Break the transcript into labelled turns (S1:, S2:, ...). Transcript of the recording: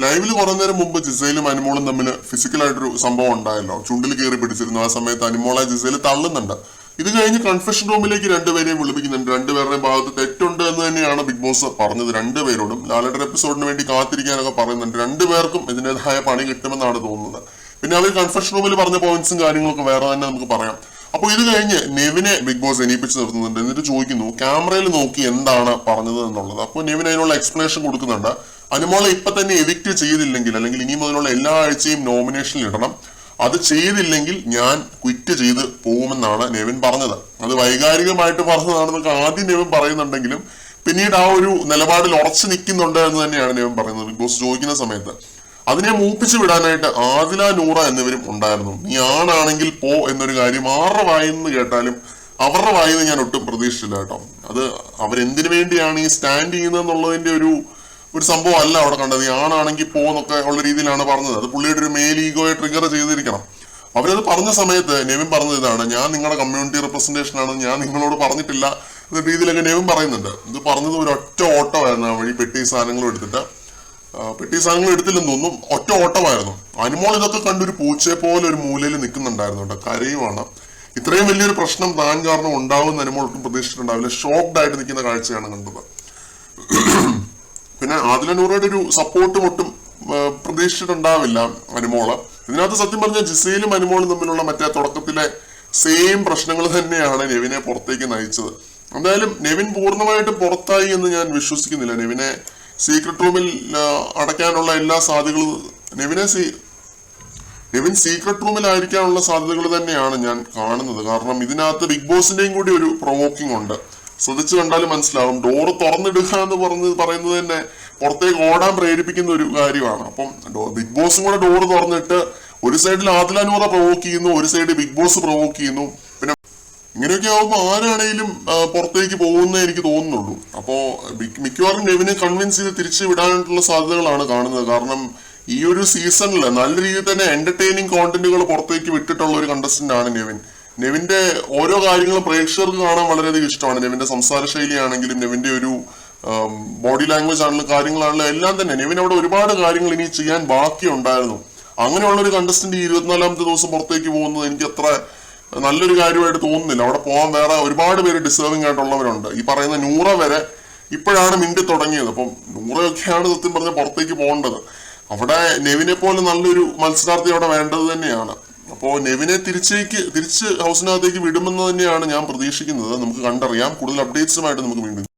S1: ലൈവില് കുറെ നേരം മുമ്പ് ജിസയിലും അനുമോളും തമ്മിൽ ഫിസിക്കലായിട്ടൊരു സംഭവം ഉണ്ടായല്ലോ. ചുണ്ടിൽ കയറി പിടിച്ചിരുന്നു. ആ സമയത്ത് അനുമോളെ ജിസയിൽ തള്ളുന്നുണ്ട്. ഇത് കഴിഞ്ഞ് കൺഫെഷൻ റൂമിലേക്ക് രണ്ടുപേരെയും വിളിപ്പിക്കുന്നുണ്ട്. രണ്ടുപേരുടെയും ഭാഗത്ത് തെറ്റുണ്ട് എന്ന് തന്നെയാണ് ബിഗ് ബോസ് പറഞ്ഞത്. രണ്ടുപേരോടും ലാലേട്ടൻ എപ്പിസോഡിന് വേണ്ടി കാത്തിരിക്കാനൊക്കെ പറയുന്നുണ്ട്. രണ്ടുപേർക്കും ഇതിൻ്റെതായ പണി കിട്ടുമെന്നാണ് തോന്നുന്നത്. പിന്നെ അവർ കൺഫെഷൻ റൂമിൽ പറഞ്ഞ പോയിന്റ്സും കാര്യങ്ങളൊക്കെ വേറെ തന്നെ നമുക്ക് പറയാം. അപ്പൊ ഇത് കഴിഞ്ഞ് നെവിനെ ബിഗ് ബോസ് എണീപ്പിച്ച് നിർത്തുന്നുണ്ട്. എന്നിട്ട് ചോദിക്കുന്നു ക്യാമറയിൽ നോക്കി എന്താണ് പറഞ്ഞത് എന്നുള്ളത്. അപ്പോൾ നെവിൻ അതിനുള്ള എക്സ്പ്ലനേഷൻ കൊടുക്കുന്നുണ്ട്. അനുമോളെ ഇപ്പൊ തന്നെ എവിക്റ്റ് ചെയ്തില്ലെങ്കിൽ, അല്ലെങ്കിൽ ഇനി മുതലുള്ള എല്ലാ ആഴ്ചയും നോമിനേഷനിൽ ഇടണം. അത് ചെയ്തില്ലെങ്കിൽ ഞാൻ ക്വിറ്റ് ചെയ്ത് പോകുമെന്നാണ് നെവിൻ പറഞ്ഞത്. അത് വൈകാരികമായിട്ട് പറഞ്ഞതാണെന്നൊക്കെ ആദ്യം നെവിൻ പറയുന്നുണ്ടെങ്കിലും പിന്നീട് ആ ഒരു നിലപാടിൽ ഉറച്ചു നിൽക്കുന്നുണ്ട് എന്ന് തന്നെയാണ് നെവിൻ പറയുന്നത്. ബിഗ് ബോസ് ചോദിക്കുന്ന സമയത്ത് അതിനെ മൂപ്പിച്ചു വിടാനായിട്ട് ആദില, നൂറ എന്നിവരും ഉണ്ടായിരുന്നു. നീ ആണാണെങ്കിൽ പോ എന്നൊരു കാര്യം ആരുടെ വായിന്ന് കേട്ടാലും അവരുടെ വായിന്ന് ഞാൻ ഒട്ടും പ്രതീക്ഷിച്ചില്ല കേട്ടോ. അത് അവരെന്തിനു വേണ്ടിയാണ് ഈ സ്റ്റാൻഡ് ചെയ്യുന്നതെന്നുള്ളതിന്റെ ഒരു സംഭവം അല്ല അവിടെ കണ്ടത്. ഈ ആണാണെങ്കിൽ പോന്നൊക്കെ ഉള്ള രീതിയിലാണ് പറഞ്ഞത്. അത് പുള്ളിയുടെ ഒരു മെയിൽ ഈഗോയെ ട്രിഗർ ചെയ്തിരിക്കണം. അവരത് പറഞ്ഞ സമയത്ത് നെവിൻ പറഞ്ഞത് ഇതാണ്: ഞാൻ നിങ്ങളുടെ കമ്മ്യൂണിറ്റി റെപ്രസെന്റേഷൻ ആണ്, ഞാൻ നിങ്ങളോട് പറഞ്ഞിട്ടില്ല എന്ന രീതിയിലൊക്കെ നെവിൻ പറയുന്നുണ്ട്. ഇത് പറഞ്ഞത് ഒരു ഒറ്റ ഓട്ടമായിരുന്നു. ആ വഴി പെട്ടി സാധനങ്ങളും എടുത്തില്ലെന്ന് തോന്നും. ഒറ്റ ഓട്ടമായിരുന്നു. അനുമോൾ ഇതൊക്കെ കണ്ടൊരു പൂച്ചയെ പോലെ ഒരു മൂലയിൽ നിൽക്കുന്നുണ്ടായിരുന്നു കേട്ടോ. കരയുമാണ്. ഇത്രയും വലിയൊരു പ്രശ്നം താൻ കാരണം ഉണ്ടാവുമെന്ന് അനുമോൾ ഒട്ടും പ്രതീക്ഷിച്ചിട്ടുണ്ടാവില്ല. ഷോക്ക്ഡ് ആയിട്ട് നിൽക്കുന്ന കാഴ്ചയാണ് കണ്ടത്. പിന്നെ ആദില, നൂറയുടെ ഒരു സപ്പോർട്ടും ഒട്ടും പ്രതീക്ഷിച്ചിട്ടുണ്ടാവില്ല അനുമോള്. ഇതിനകത്ത് സത്യം പറഞ്ഞാൽ ജിസയിലും അനുമോളും തമ്മിലുള്ള മറ്റേ തുടക്കത്തിലെ സെയിം പ്രശ്നങ്ങൾ തന്നെയാണ് നെവിനെ പുറത്തേക്ക് നയിച്ചത്. എന്തായാലും നെവിൻ പൂർണ്ണമായിട്ടും പുറത്തായി എന്ന് ഞാൻ വിശ്വസിക്കുന്നില്ല. നെവിനെ സീക്രട്ട് റൂമിൽ അടയ്ക്കാനുള്ള എല്ലാ സാധ്യതകളും നെവിൻ സീക്രട്ട് റൂമിലായിരിക്കാനുള്ള സാധ്യതകൾ തന്നെയാണ് ഞാൻ കാണുന്നത്. കാരണം ഇതിനകത്ത് ബിഗ് ബോസിന്റെയും കൂടി ഒരു പ്രൊവോക്കിംഗ് ഉണ്ട്. ശ്രദ്ധിച്ചു കണ്ടാലും മനസ്സിലാവും. ഡോറ് തുറന്നിടുക എന്ന് പറയുന്നത് തന്നെ പുറത്തേക്ക് ഓടാൻ പ്രേരിപ്പിക്കുന്ന ഒരു കാര്യമാണ്. അപ്പം ബിഗ് ബോസും കൂടെ ഡോറ് തുറന്നിട്ട് ഒരു സൈഡിൽ ആദില, നൂറ പ്രൊവോക്ക് ചെയ്യുന്നു, ഒരു സൈഡ് ബിഗ് ബോസ് പ്രൊവോക്ക് ചെയ്യുന്നു. പിന്നെ ഇങ്ങനെയൊക്കെ ആവുമ്പോൾ ആരാണെങ്കിലും പുറത്തേക്ക് പോകുന്നേ എനിക്ക് തോന്നുന്നുള്ളൂ. അപ്പോ മിക്കവാറും നെവിനെ കൺവിൻസ് ചെയ്ത് തിരിച്ചു വിടാനായിട്ടുള്ള സാധ്യതകളാണ് കാണുന്നത്. കാരണം ഈ ഒരു സീസണിൽ നല്ല രീതിയിൽ തന്നെ എന്റർടൈനിങ് കോണ്ടന്റുകൾ പുറത്തേക്ക് വിട്ടിട്ടുള്ള ഒരു കണ്ടസ്റ്റന്റ് ആണ് നെവിൻ. നെവിന്റെ ഓരോ കാര്യങ്ങളും പ്രേക്ഷകർക്ക് കാണാൻ വളരെയധികം ഇഷ്ടമാണ്. നെവിന്റെ സംസാര ശൈലിയാണെങ്കിലും, നെവിന്റെ ഒരു ബോഡി ലാംഗ്വേജ് ആണെങ്കിലും, കാര്യങ്ങളാണെങ്കിലും എല്ലാം തന്നെ നെവിൻ അവിടെ ഒരുപാട് കാര്യങ്ങൾ ഇനി ചെയ്യാൻ ബാക്കിയുണ്ടായിരുന്നു. അങ്ങനെയുള്ള ഒരു കണ്ടസ്റ്റന്റ് 24ാമത്തെ ദിവസം പുറത്തേക്ക് പോകുന്നത് എനിക്ക് അത്ര നല്ലൊരു കാര്യമായിട്ട് തോന്നുന്നില്ല. അവിടെ പോകാൻ വേറെ ഒരുപാട് പേര് ഡിസേർവിംഗ് ആയിട്ടുള്ളവരുണ്ട്. ഈ പറയുന്ന നൂറ വരെ ഇപ്പോഴാണ് മിണ്ടി തുടങ്ങിയത്. അപ്പം നൂറയൊക്കെയാണ് സത്യം പറഞ്ഞ പുറത്തേക്ക് പോകേണ്ടത്. അവിടെ നെവിനെ പോലെ നല്ലൊരു മത്സരാർത്ഥി അവിടെ വേണ്ടത് തന്നെയാണ്. അപ്പോൾ നെവിനെ തിരിച്ച് ഹൗസിനകത്തേക്ക് വിടുമെന്ന് തന്നെയാണ് ഞാൻ പ്രതീക്ഷിക്കുന്നത്. നമുക്ക് കണ്ടറിയാം. കൂടുതൽ അപ്ഡേറ്റ്സുമായിട്ട് നമുക്ക് വീണ്ടും